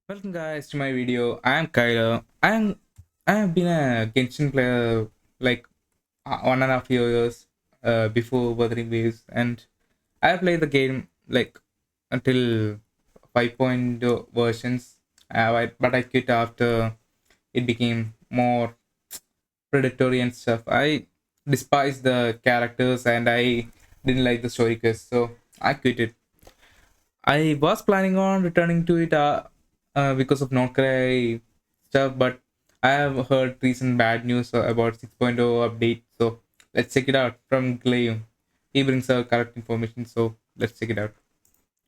Welcome guys to my video. I am Kyler. I have been a Genshin player like 1.5 years before Wuthering Waves, and I played the game like until 5.0 versions. But I quit after it became more predatory and stuff. I despise the characters and I didn't like the story quest, so I quit it. I was planning on returning to it because of non-cry stuff, but I have heard recent bad news about 6.0 update. So let's check it out from Glaive. He brings correct information, so let's check it out.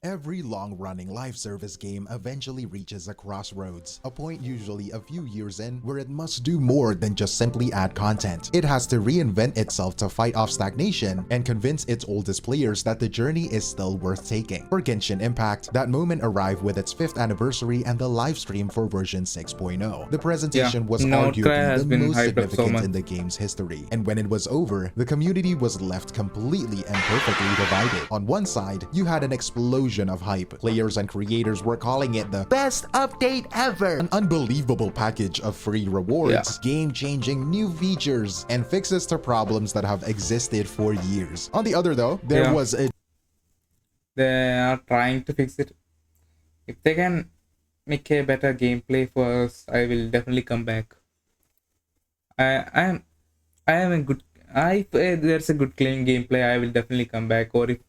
Every long-running live service game eventually reaches a crossroads, a point usually a few years in where it must do more than just simply add content. It has to reinvent itself to fight off stagnation and convince its oldest players that the journey is still worth taking. For Genshin Impact, that moment arrived with its 5th anniversary and the live stream for version 6.0. The Yeah, presentation was non-cry arguably the has been most hyped up so significant much. in the game's history, and when it was over, the community was left completely and perfectly divided. On one side, you had an explosion of hype. Players and creators were calling it the best update ever, an unbelievable package of free rewards, game-changing new features, and fixes to problems that have existed for years. On the other though, there Yeah, was a they are trying to fix it. If they can make a better gameplay for us, I will definitely come back. I am I am a good. If there's a good clean gameplay, I will definitely come back. Or if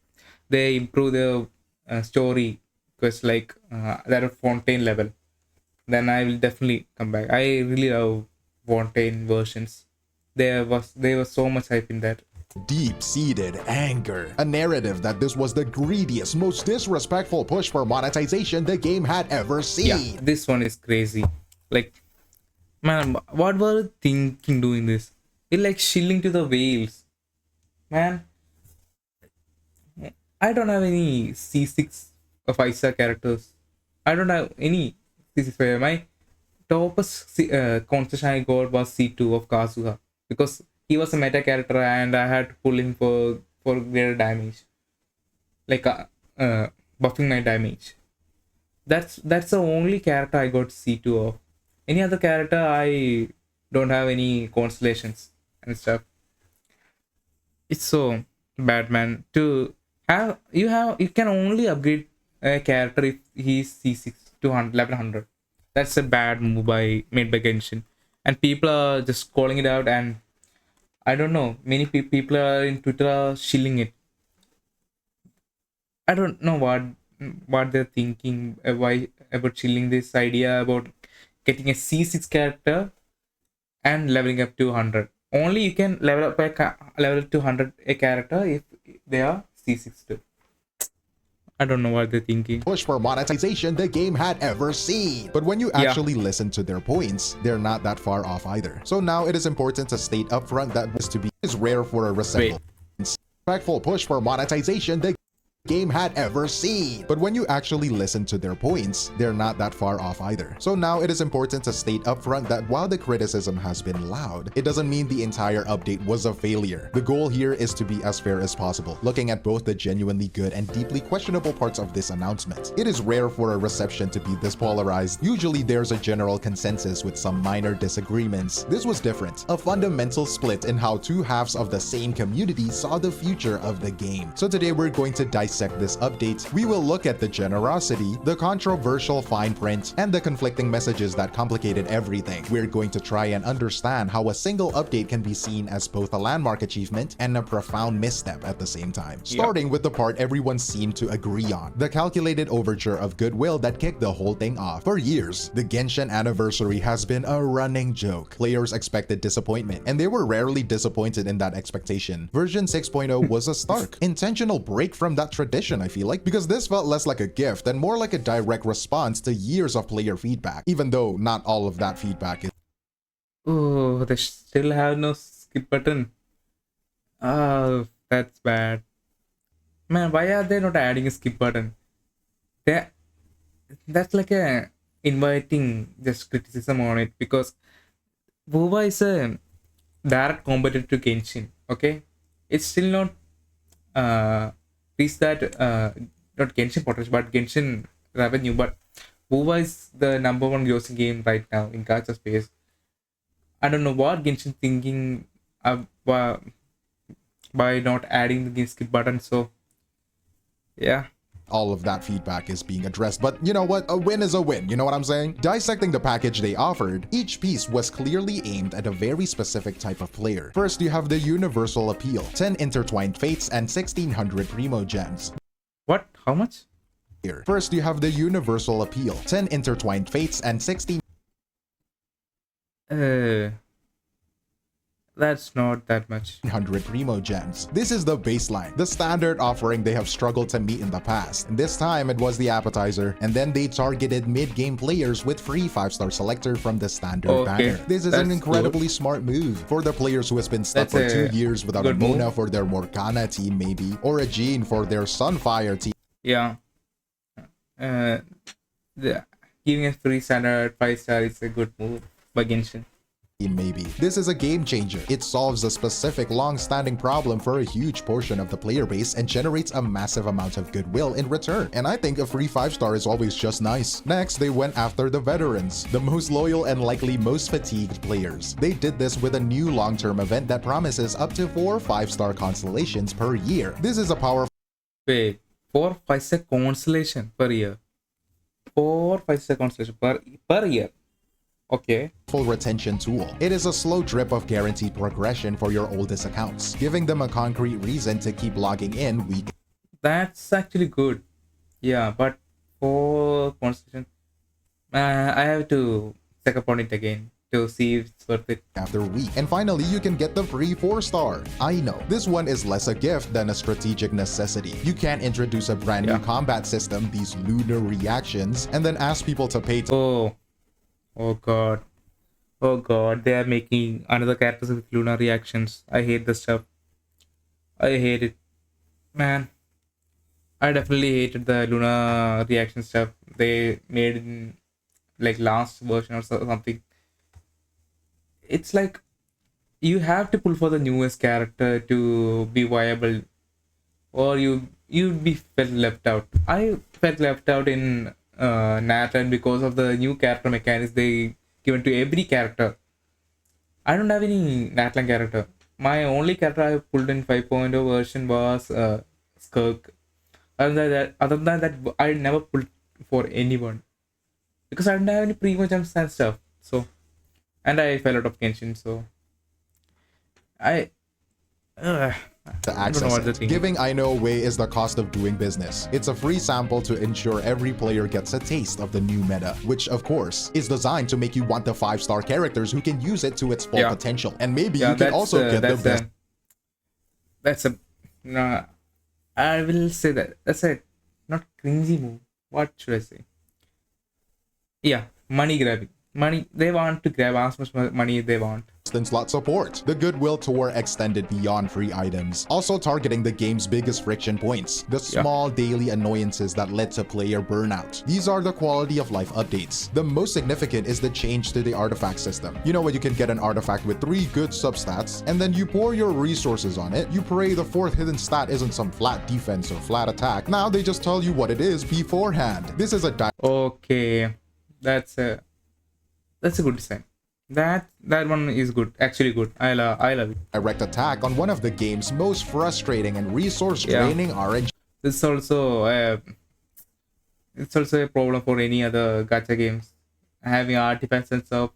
they improve the story, because like that of Fontaine level, then I will definitely come back. I really love Fontaine versions. There was so much hype in that. deep-seated anger, a narrative that this was the greediest, most disrespectful push for monetization the game had ever Yeah, seen. this one is crazy. Like, man, what were they thinking doing this? It like shilling to the whales, man. I don't have any C6 or 5-star characters. I don't have any C6 player. My topest concession I got was C2 of Kazuha because he was a meta character and I had to pull him for greater damage, like buffing my damage. That's the only character I got C2 of. Any other character I don't have any constellations and stuff. It's so bad, man. To have you can only upgrade a character if he's C6 to 1100. That's a bad move by made by Genshin, and people are just calling it out. And I don't know, many people are in Twitter are shilling it. I don't know what they're thinking why about chilling this idea about getting a C6 character and leveling up to 100. Only you can level up level to 100 a character if they are C6 too. I don't know what they're thinking. Push for monetization the game had ever seen. But when you Yeah, actually listen to their points, they're not that far off either. So now it is important to state upfront that this to be is rare for a wait. resemblance. Respectful push for monetization the game had ever seen. But when you actually listen to their points, they're not that far off either. So now it is important to state upfront that while the criticism has been loud, it doesn't mean the entire update was a failure. The goal here is to be as fair as possible, looking at both the genuinely good and deeply questionable parts of this announcement. It is rare for a reception to be this polarized. Usually there's a general consensus with some minor disagreements. This was different, a fundamental split in how two halves of the same community saw the future of the game. So today we're going to dissect this update. We will look at the generosity, the controversial fine print, and the conflicting messages that complicated everything. We're going to try and understand how a single update can be seen as both a landmark achievement and a profound misstep at the same time. Starting with the part everyone seemed to agree on, the calculated overture of goodwill that kicked the whole thing off. For years, the Genshin anniversary has been a running joke. Players expected disappointment, and they were rarely disappointed in that expectation. Version 6.0 was a stark, intentional break from that tradition, I feel like, because this felt less like a gift and more like a direct response to years of player feedback, even though not all of that feedback is Oh, they still have no skip button. Oh, that's bad. Man, why are they not adding a skip button? They that's like a inviting just criticism on it because WoWa is a direct competitor to Genshin. Okay, it's still not reach that not Genshin potential but Genshin revenue, but Wova is the number one grossing game right now in gacha space. I don't know what Genshin thinking by not adding the game skip button. So yeah, all of that feedback is being addressed. But you know what? A win is a win. You know what I'm saying? Dissecting the package they offered, each piece was clearly aimed at a very specific type of player. First, you have the universal appeal, 10 intertwined fates and 1600 primo gems. what? How much? Here. First, you have the universal appeal, 10 intertwined fates and Uh, that's not that much. 1600 primo gems. This is the baseline, the standard offering they have struggled to meet in the past. And this time it was the appetizer, and then they targeted mid-game players with free 5-star selector from the standard Okay, banner. This is that's an incredibly smart move for the players who has been stuck That's for a 2 years without a good Mona move. for their Morgana team maybe, or a Jean for their Sunfire team. Yeah. Uh, the giving a free standard 5-star is a good move by Genshin. Maybe. This is a game changer. It solves a specific long-standing problem for a huge portion of the player base and generates a massive amount of goodwill in return. And I think a free 5-star is always just nice. Next, they went after the veterans, the most loyal and likely most fatigued players. They did this with a new long-term event that promises up to 4 5-star constellations per year. This is a powerful Wait, 4 5-star constellation per year. 4 5-star constellation per year. Okay. retention tool. It is a slow drip of guaranteed progression for your oldest accounts, giving them a concrete reason to keep logging in week That's actually good. Yeah, but for constellation, I have to check up on it again to see if it's worth it. after week. And finally, you can get the free 4-star. I know, this one is less a gift than a strategic necessity. You can't introduce a brand new Yeah. combat system, these lunar reactions, and then ask people to pay to Oh god. Oh god, they are making another characters with lunar reactions. I hate this stuff. I hate it. Man. I definitely hated the lunar reaction stuff they made in like last version or something. It's like you have to pull for the newest character to be viable, or you'd be felt left out. I felt left out in Nathan because of the new character mechanics they given to every character. I don't have any Natlan character. My only character I pulled in 5.0 version was Skirk. Other than that, I never pulled for anyone because I didn't have any primo jumps and stuff. So, and I fell out of Genshin. So, I I don't know access what to it. think. Giving Aino away is the cost of doing business. It's a free sample to ensure every player gets a taste of the new meta, which of course is designed to make you want the 5-star characters who can use it to its full Yeah. potential. And maybe Yeah, you can also get the best. that's a no. I will say that's a not cringy move. What should I say? Yeah, money grabbing. Money they want to grab as much money they want. Instant slot support. The goodwill tour extended beyond free items, also targeting the game's biggest friction points, the small daily annoyances that led to player burnout. These are the quality of life updates. The most significant is the change to the artifact system. You know what, you can get an artifact with 3 good substats, and then you pour your resources on it. You pray the 4th hidden stat isn't some flat defense or flat attack. Now they just tell you what it is beforehand. This is a Okay, that's a good design. That one is good. Actually good. I love it. direct attack on one of the game's most frustrating and resource draining RNG. This is also it's also a problem for any other gacha games having artifacts and stuff.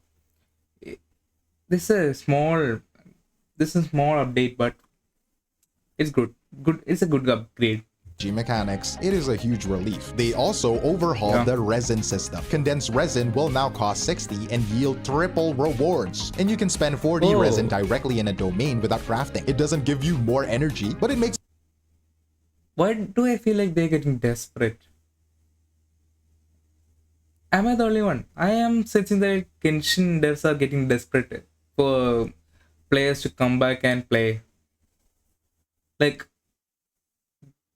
This is a small update, but it's good. It's a good upgrade. Mechanics, it is a huge relief. They also overhauled the resin system. Condensed resin will now cost 60 and yield triple rewards. And you can spend 40 resin directly in a domain without crafting. It doesn't give you more energy, but it makes Why do I feel like they're getting desperate? Am I the only one? I am sensing that Genshin devs are getting desperate for players to come back and play. Like,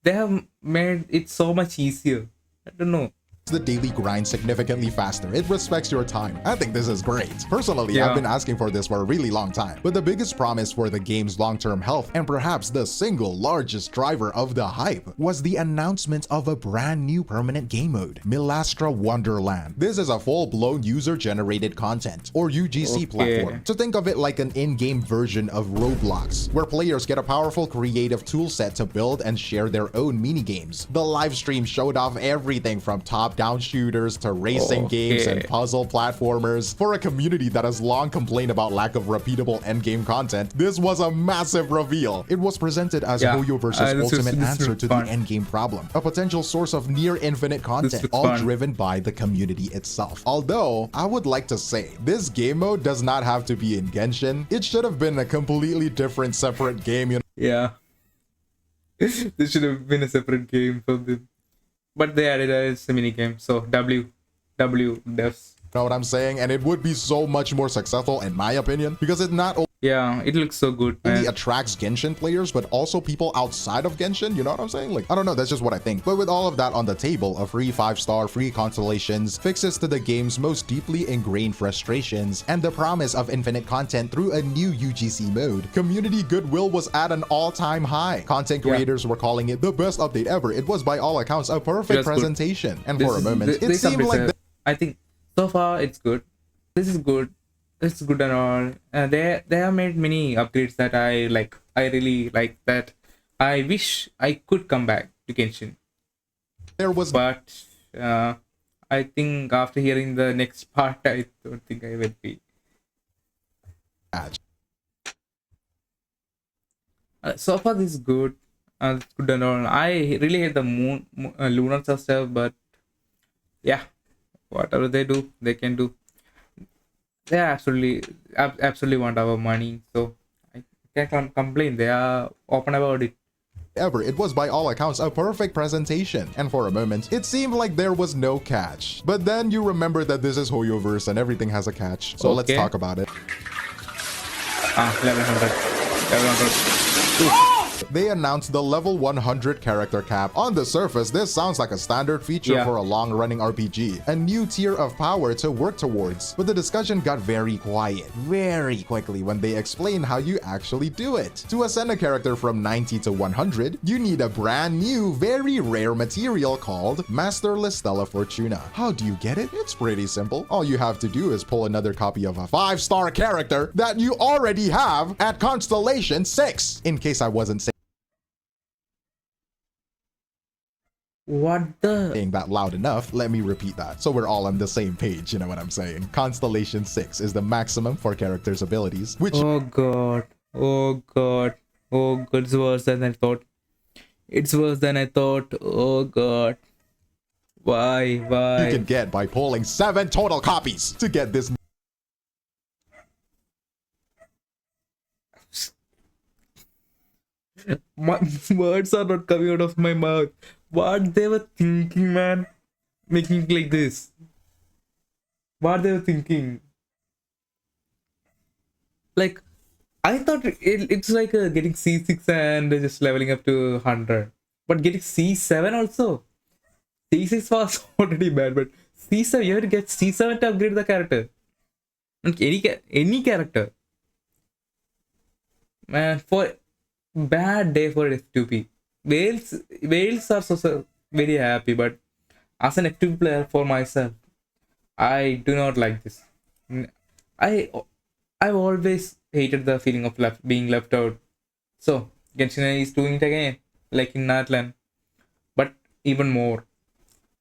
they have made it so much easier. I don't know. the daily grind significantly faster. It respects your time. I think this is great. Personally, I've been asking for this for a really long time. But the biggest promise for the game's long-term health, and perhaps the single largest driver of the hype, was the announcement of a brand new permanent game mode, Milastra Wonderland. This is a full-blown user-generated content, or UGC platform. So think of it like an in-game version of Roblox, where players get a powerful creative toolset to build and share their own minigames. The live stream showed off everything from top-down shooters to racing games and puzzle platformers. For a community that has long complained about lack of repeatable endgame content, this was a massive reveal. It was presented as Hoyoverse's ultimate answer to the endgame problem, a potential source of near-infinite content, all driven by the community itself. Although, I would like to say, this game mode does not have to be in Genshin. It should have been a completely different, separate game, you know? Yeah. This should have been a separate game from them. But they added it as a mini game. So W devs. Know what I'm saying? And it would be so much more successful in my opinion, because it not it looks so good, only attracts Genshin players, but also people outside of Genshin. You know what I'm saying? Like, I don't know, that's just what I think. But with all of that on the table, a free 5-star, free constellations, fixes to the game's most deeply ingrained frustrations, and the promise of infinite content through a new UGC mode, community goodwill was at an all-time high. Content creators were calling it the best update ever. It was by all accounts a perfect presentation. And for a moment, it seemed like I think so far it's good. This is good. It's good and all. They have made many upgrades that I like. I really like that. I wish I could come back to Genshin. But I think after hearing the next part, I don't think I will be. So far this is good. It's good and all. I really hate the lunar stuff, but yeah, whatever they do, they can do. They absolutely want our money, so I can't complain. They are open about it. It was by all accounts a perfect presentation, and for a moment it seemed like there was no catch. But then you remember that this is Hoyoverse and everything has a catch, so let's talk about it. 1100. They announced the level 100 character cap. On the surface, this sounds like a standard feature for a long-running RPG, a new tier of power to work towards. But the discussion got very quiet very quickly when they explained how you actually do it. To ascend a character from 90 to 100, you need a brand new, very rare material called Masterless Stella Fortuna. How do you get it? It's pretty simple. All you have to do is pull another copy of a 5-star character that you already have at Constellation 6. In case I wasn't saying that loud enough, let me repeat that so we're all on the same page. You know what I'm saying? Constellation 6 is the maximum for characters' abilities, which oh god, it's worse than I thought. Oh god, why you can get by pulling 7 total copies to get this. My words are not coming out of my mouth. What they were thinking, man, making it like this. What they were thinking. Like, I thought it's like getting C6 and just leveling up to 100. But getting C7 also. C6 was already bad, but C7, you have to get C7 to upgrade the character. Like any character. Man, for bad day for F2P. Whales are so very happy, but as an F2P player for myself, I do not like this. I've always hated the feeling of being left out. So Genshin is doing it again, like in Natlan, but even more.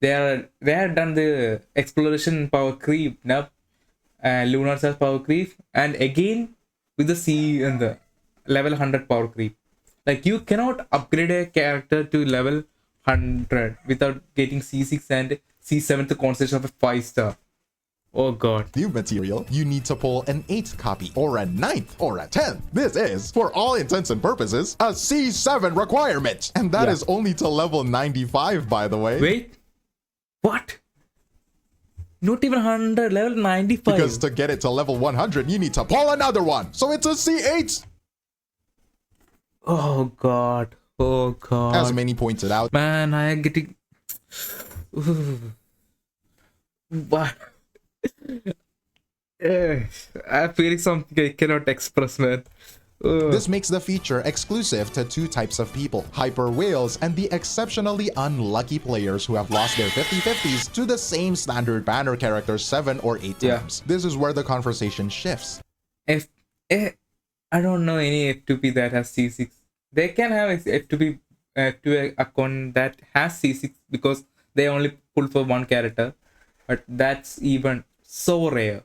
They have done the exploration power creep, lunar self power creep, and again with the C and the level 100 power creep. Like, you cannot upgrade a character to level 100 without getting C6 and C7 to concentration of a 5-star. Oh god. New material, you need to pull an 8th copy, or a 9th, or a 10th. This is, for all intents and purposes, a C7 requirement. And that is only to level 95, by the way. Wait. What? Not even 100, level 95. Because to get it to level 100, you need to pull another one. So it's a C8. Oh god. Oh god. As many pointed out, man, I am getting But I'm feeling something I cannot express, man. This makes the feature exclusive to two types of people, hyper whales and the exceptionally unlucky players who have lost their 50/50s to the same standard banner characters 7 or 8 Yeah. times. This is where the conversation shifts. If I don't know any F2P that has C6. They can have F2P F2 account that has C6 because they only pull for one character, but that's even so rare.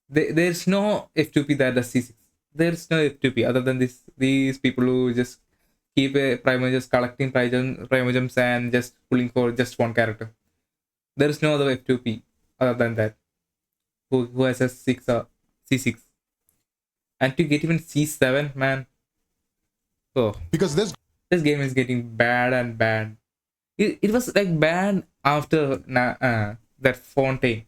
There's no F2P that does C6. There's no F2P other than these people who just keep a primogems, collecting primogems and just pulling for just one character. There's no other F2P other than that who has a 6 or C6. And to get even C7, man. Oh, Because this game is getting bad and bad. It was like bad after that Fontaine.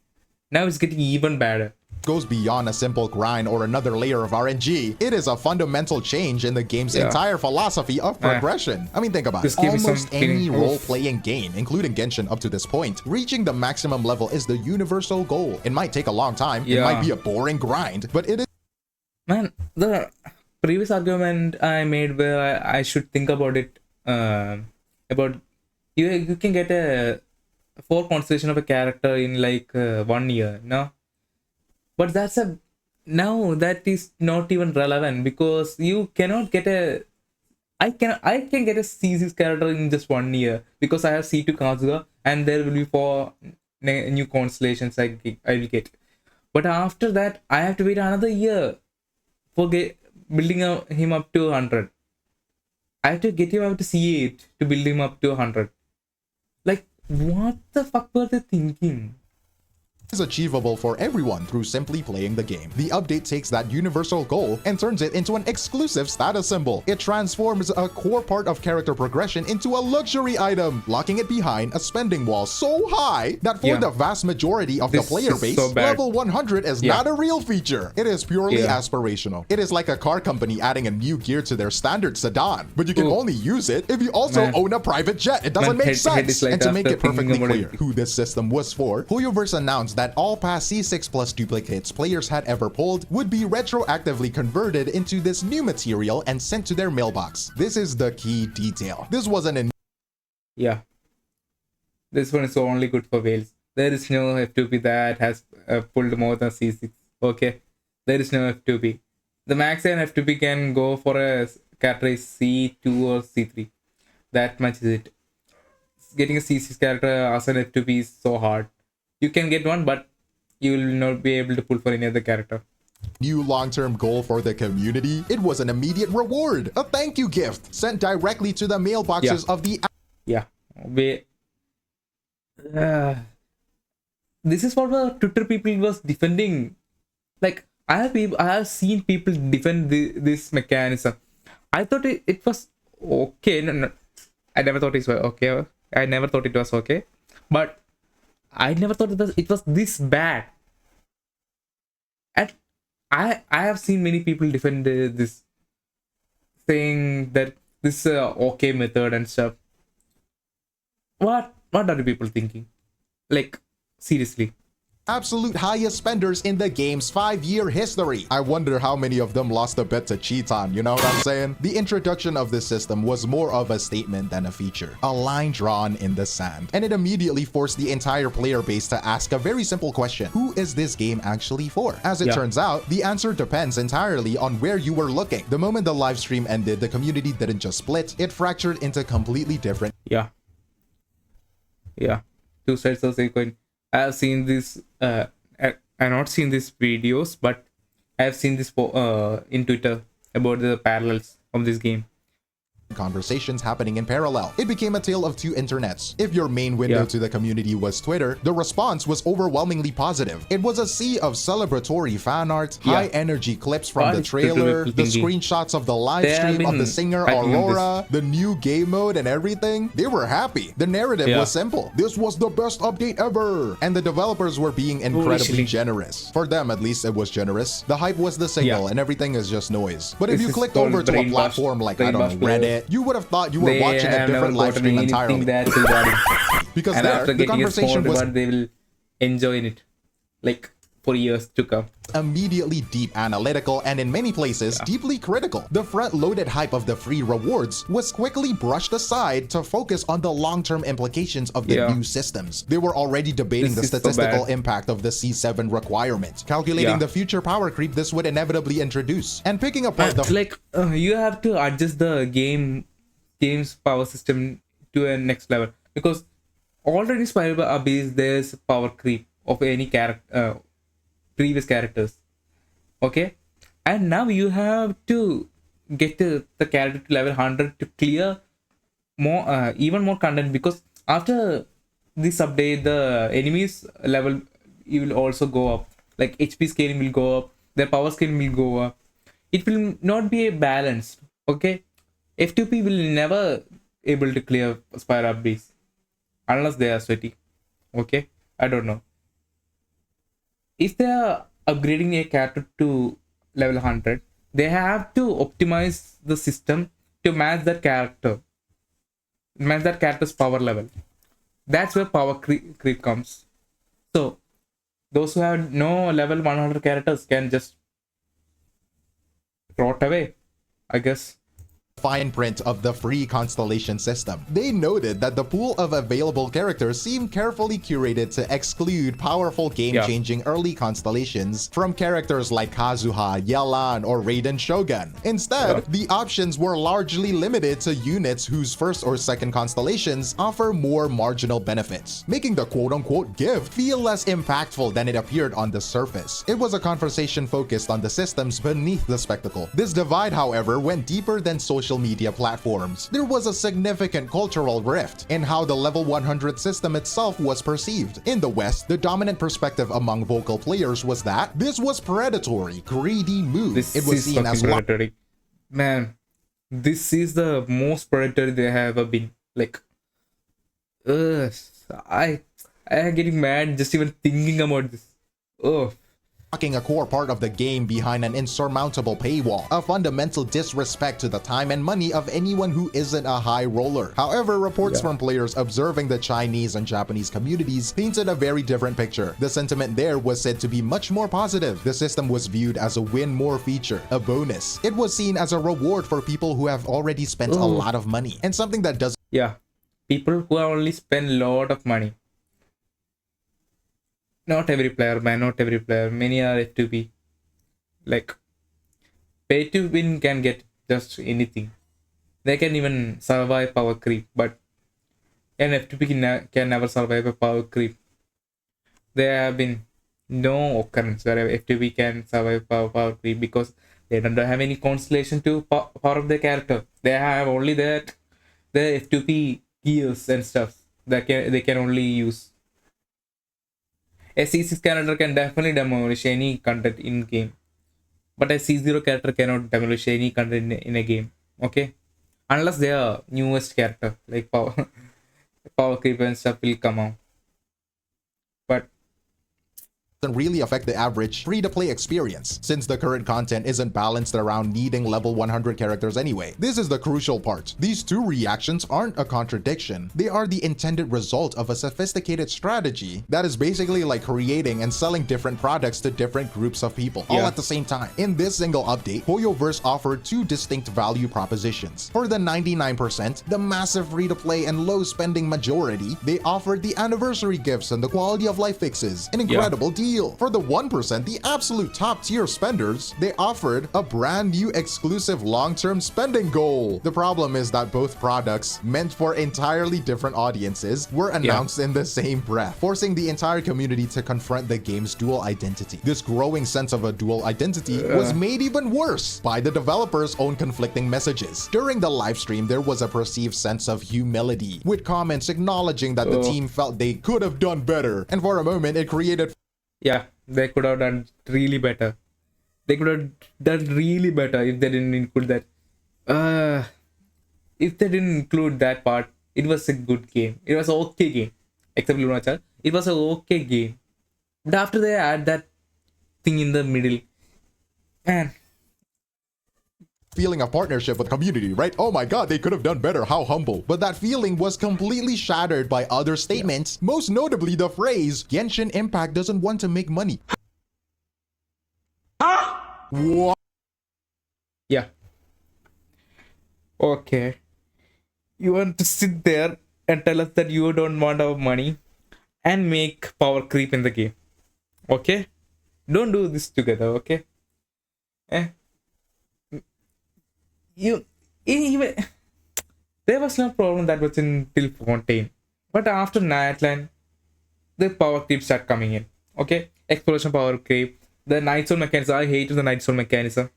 Now it's getting even badder. goes beyond a simple grind or another layer of RNG. It is a fundamental change in the game's entire philosophy of progression. I mean, think about it. Almost any role-playing game, including Genshin up to this point, reaching the maximum level is the universal goal. It might take a long time, it might be a boring grind, but it is... Man, the previous argument I made where I should think about it, about you can get a full constellation of a character in like 1 year, no? But now that is not even relevant because you cannot get a I can get a C6 character in just 1 year because I have C2 Kazuha and there will be 4 new constellations I will get. But after that I have to wait another year for building him up to 100. I have to get him up to C8 to build him up to 100. Like, what the fuck were they thinking? Is achievable for everyone through simply playing the game. The update takes that universal goal and turns it into an exclusive status symbol. It transforms a core part of character progression into a luxury item, locking it behind a spending wall so high that for the vast majority of the player base, level 100 is not a real feature. It is purely aspirational. It is like a car company adding a new gear to their standard sedan, but you can only use it if you also own a private jet. It doesn't make sense. Like and to make it perfectly clear who this system was for, Hoyoverse announced that all past C6 plus duplicates players had ever pulled would be retroactively converted into this new material and sent to their mailbox. This is the key detail. This wasn't an... This one is only good for whales. There is no F2P that has pulled more than C6. Okay, there is no F2P. The maximum F2P can go for a character is C2 or C3. That much is it. Getting a C6 character as an F2P is so hard. You can get one, but you will not be able to pull for any other character. New long-term goal for the community. It was an immediate reward, a thank you gift sent directly to the mailboxes of the... This is what the Twitter people was defending. Like, I have seen people defend this mechanism. I thought it was okay. No, I never thought it was okay. I never thought it was okay. But I never thought it was this bad. And I have seen many people defend this, saying that this is a okay method and stuff. What are the people thinking? Like, seriously. Absolute highest spenders in the game's 5-year history. I wonder how many of them lost a bet to cheat on, you know what I'm saying? The introduction of this system was more of a statement than a feature, a line drawn in the sand, and it immediately forced the entire player base to ask a very simple question: who is this game actually for? As it turns out, the answer depends entirely on where you were looking. The moment the live stream ended, the community didn't just split, it fractured into completely different... Two sides of the coin. I have seen this. I have not seen these videos, but I have seen this in Twitter about the parallels of this game. Conversations happening in parallel. It became a tale of two internets. If your main window to the community was Twitter, the response was overwhelmingly positive. It was a sea of celebratory fan art, high energy clips from the trailer, the screenshots of the live stream of the singer Aurora, the new game mode and everything. They were happy. The narrative was simple. This was the best update ever. And the developers were being incredibly generous. For them, at least, it was generous. The hype was the signal and everything is just noise. But if you clicked over to a platform like, I don't know, Reddit, you would have thought you were watching a different live stream entirely. Because there, the conversation was... They will enjoying it, like for years to come. Immediately deep analytical and in many places Yeah. deeply critical. The front-loaded hype of the free rewards was quickly brushed aside to focus on the long-term implications of the Yeah. new systems. They were already debating This the is so statistical bad. impact of the C7 requirement, calculating Yeah. the future power creep this would inevitably introduce, and picking apart the Like you have to adjust the game's power system to a next level, because already Spiral Abyss there's power creep of any character, previous characters. Okay, and now you have to get the character to level 100 to clear more, even more content, because after this update the enemies level it will also go up, like HP scaling will go up, their power scaling will go up. It will not be a balanced. Okay, F2P will never able to clear Spire Beast unless they are sweaty. Okay, I don't know if they are upgrading a character to level 100, they have to optimize the system to match that character's power level. That's where power creep comes. So those who have no level 100 characters can just throw it away, I guess. fine print of the free constellation system. They noted that the pool of available characters seemed carefully curated to exclude powerful game-changing early constellations from characters like Kazuha, Yelan, or Raiden Shogun. Instead, the options were largely limited to units whose first or second constellations offer more marginal benefits, making the quote-unquote gift feel less impactful than it appeared on the surface. It was a conversation focused on the systems beneath the spectacle. This divide, however, went deeper than social media platforms. There was a significant cultural rift in how the level 100 system itself was perceived. In the West, the dominant perspective among vocal players was that this was predatory, greedy move. It was seen as predatory. Man, this is the most predatory they have ever been. Like, I am getting mad just even thinking about this. Oh, blocking a core part of the game behind an insurmountable paywall, a fundamental disrespect to the time and money of anyone who isn't a high roller. However, reports from players observing the Chinese and Japanese communities painted a very different picture. The sentiment there was said to be much more positive. The system was viewed as a win more feature, a bonus. It was seen as a reward for people who have already spent a lot of money, and something that does people who have only spent a lot of money. Not every player, man, not every player. Many are F2P. Like, pay to win can get just anything. They can even survive power creep, but an F2P can never survive a power creep. There have been no occurrence where F2P can survive power creep, because they don't have any constellation to power up their character. They have only the F2P gears and stuff that they can only use. A C6 character can definitely demolish any content in game, but a C0 character cannot demolish any content in a game. Okay, unless they are newest character like power creep and stuff will come out. But doesn't really affect the average free-to-play experience, since the current content isn't balanced around needing level 100 characters anyway. This is the crucial part. These two reactions aren't a contradiction. They are the intended result of a sophisticated strategy that is basically like creating and selling different products to different groups of people, all at the same time. In this single update, Hoyoverse offered two distinct value propositions. For the 99%, the massive free-to-play and low-spending majority, they offered the anniversary gifts and the quality of life fixes, an incredible deal. For the 1%, the absolute top tier spenders, they offered a brand new exclusive long-term spending goal. The problem is that both products, meant for entirely different audiences, were announced in the same breath, forcing the entire community to confront the game's dual identity. This growing sense of a dual identity was made even worse by the developers' own conflicting messages. During the livestream, there was a perceived sense of humility, with comments acknowledging that the team felt they could have done better, and for a moment it created they could have done really better. They could have done really better if they didn't include that. If they didn't include that part, it was a good game. It was an okay game. Except Lunachal, it was an okay game. But after they add that thing in the middle, man, feeling of partnership with the community, right? Oh my god, they could have done better, how humble. But that feeling was completely shattered by other statements, most notably the phrase, Genshin Impact doesn't want to make money. What? Yeah. Okay. You want to sit there and tell us that you don't want our money and make power creep in the game. Okay? Don't do this together, okay? Eh? You even there was no problem that was until Fontaine. But after Nightland, the power creep start coming in. Okay? Exploration power creep. The Night Soul mechanism. I hate the Night Soul mechanism.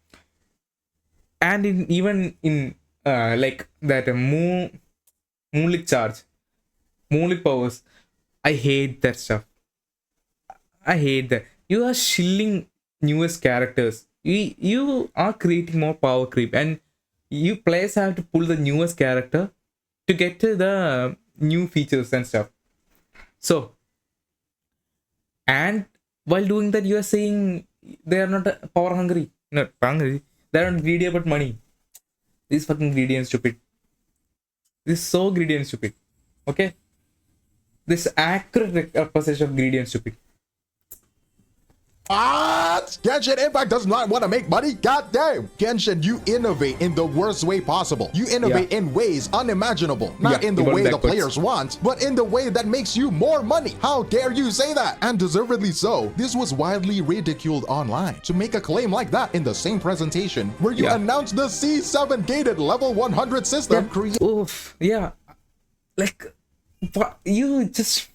And even in like that moonlit charge, moonlit powers, I hate that stuff. I hate that. You are shilling newest characters. You are creating more power creep, and you players have to pull the newest character to get to the new features and stuff. So, and while doing that, you are saying they are not power hungry. Not hungry. They are not greedy about money. This fucking greedy and stupid. This is so greedy and stupid. Okay? This accurate representation of greedy and stupid. What? Genshin Impact does not want to make money? God damn! Genshin, you innovate in the worst way possible. You innovate in ways unimaginable. Not in the way the players want, but in the way that makes you more money. How dare you say that? And deservedly so. This was widely ridiculed online. To make a claim like that in the same presentation where you announced the C7 gated level 100 system Oof. Yeah. Like, what? You just...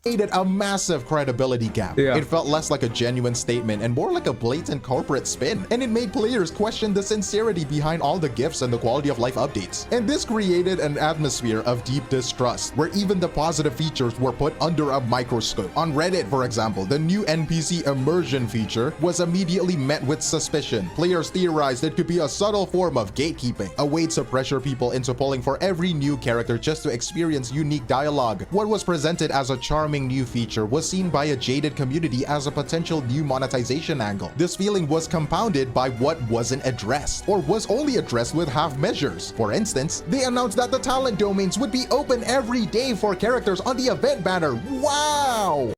created a massive credibility gap. Yeah. It felt less like a genuine statement and more like a blatant corporate spin. And it made players question the sincerity behind all the gifts and the quality of life updates. And this created an atmosphere of deep distrust, where even the positive features were put under a microscope. On Reddit, for example, the new NPC immersion feature was immediately met with suspicion. Players theorized it could be a subtle form of gatekeeping, a way to pressure people into pulling for every new character just to experience unique dialogue. What was presented as a charming new feature was seen by a jaded community as a potential new monetization angle. This feeling was compounded by what wasn't addressed, or was only addressed with half measures. For instance, they announced that the talent domains would be open every day for characters on the event banner. Wow!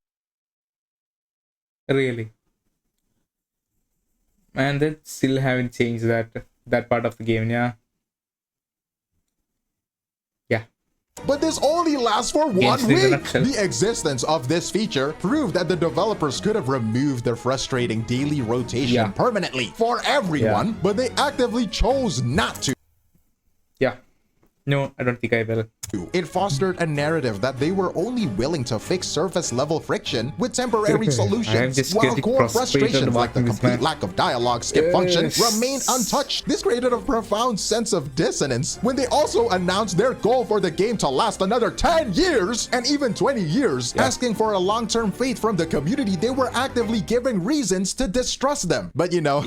Really? And they still haven't changed that part of the game, yeah. But this only lasts for 1 week! The existence of this feature proved that the developers could have removed the frustrating daily rotation permanently for everyone, but they actively chose not to. Yeah. No, I don't think I will. It fostered a narrative that they were only willing to fix surface level friction with temporary solutions, while core frustrations like the complete lack of dialogue skip function remained untouched. This created a profound sense of dissonance when they also announced their goal for the game to last another 10 years and even 20 years, asking for a long-term faith from the community. They were actively giving reasons to distrust them. But you know,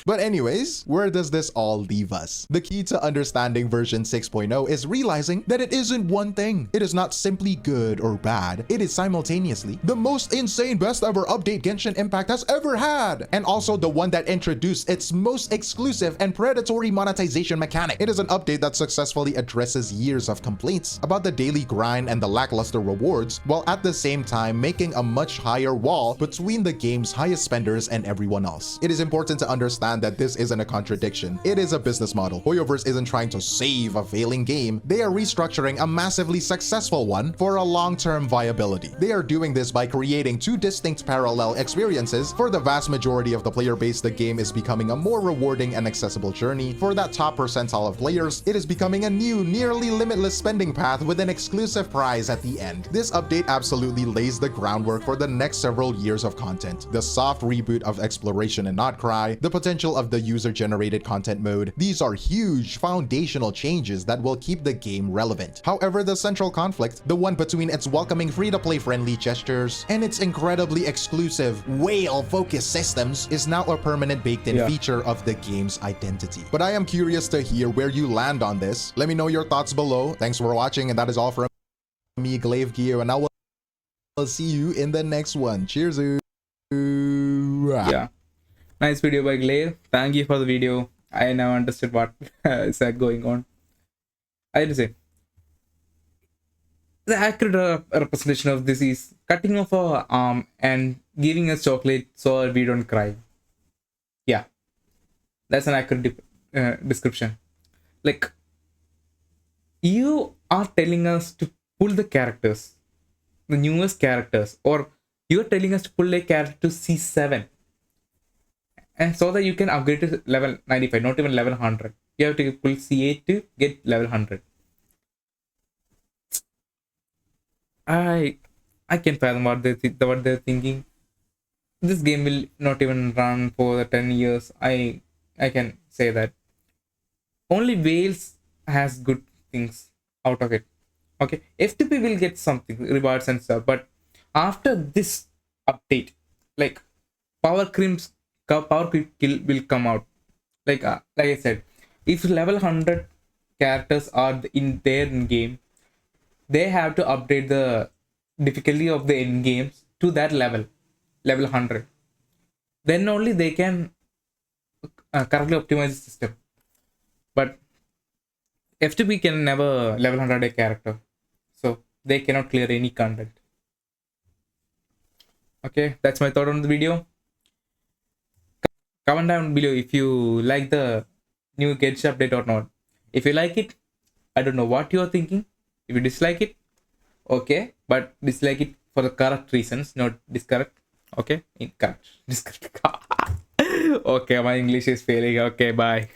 but anyways, where does this all leave us? The key to understanding version 6.0 is realizing that it isn't one thing. It is not simply good or bad. It is simultaneously the most insane best ever update Genshin Impact has ever had, and also the one that introduced its most exclusive and predatory monetization mechanic. It is an update that successfully addresses years of complaints about the daily grind and the lackluster rewards, while at the same time making a much higher wall between the game's highest spenders and everyone else. It is important to understand that this isn't a contradiction. It is a business model. Hoyoverse isn't trying to save a failing game. They are restructuring a massively successful one for a long-term viability. They are doing this by creating two distinct parallel experiences. For the vast majority of the player base, the game is becoming a more rewarding and accessible journey. For that top percentile of players, it is becoming a new, nearly limitless spending path with an exclusive prize at the end. This update absolutely lays the groundwork for the next several years of content. The soft reboot of exploration and not cry, the potential of the user-generated content mode, these are huge foundational changes that will keep the game relevant. However, the central conflict, the one between its welcoming free-to-play friendly gestures and its incredibly exclusive whale-focused systems, is now a permanent baked-in feature of the game's identity. But I am curious to hear where you land on this. Let me know your thoughts below. Thanks for watching, and that is all from me, Glaive Geo, and I will see you in the next one. Cheers. Yeah. Nice video by Glaive. Thank you for the video. I now understood what is going on. I did say the accurate representation of this is cutting off our arm and giving us chocolate so we don't cry. Yeah, that's an accurate description. Like, you are telling us to pull the characters, the newest characters, or you're telling us to pull a character to C7, and so that you can upgrade to level 95, not even level 100. You have to pull C8 to get level 100. I I can fathom what what they're thinking. This game will not even run for the 10 years. I can say that. Only Wales has good things out of it. Okay, FTP will get something, rewards and stuff, but after this update, like power creep kill will come out. Like I said, if level 100 characters are in their game, they have to update the difficulty of the end games to that level 100. Then only they can correctly optimize the system. But FTP can never level 100 a character, so they cannot clear any content. Okay, that's my thought on the video. Comment down below if you like the new Genshin update or not. If you like it, I don't know what you are thinking. If you dislike it, okay, but dislike it for the correct reasons, not discorrect. Okay, incorrect, discorrect. Okay, my English is failing. Okay, bye.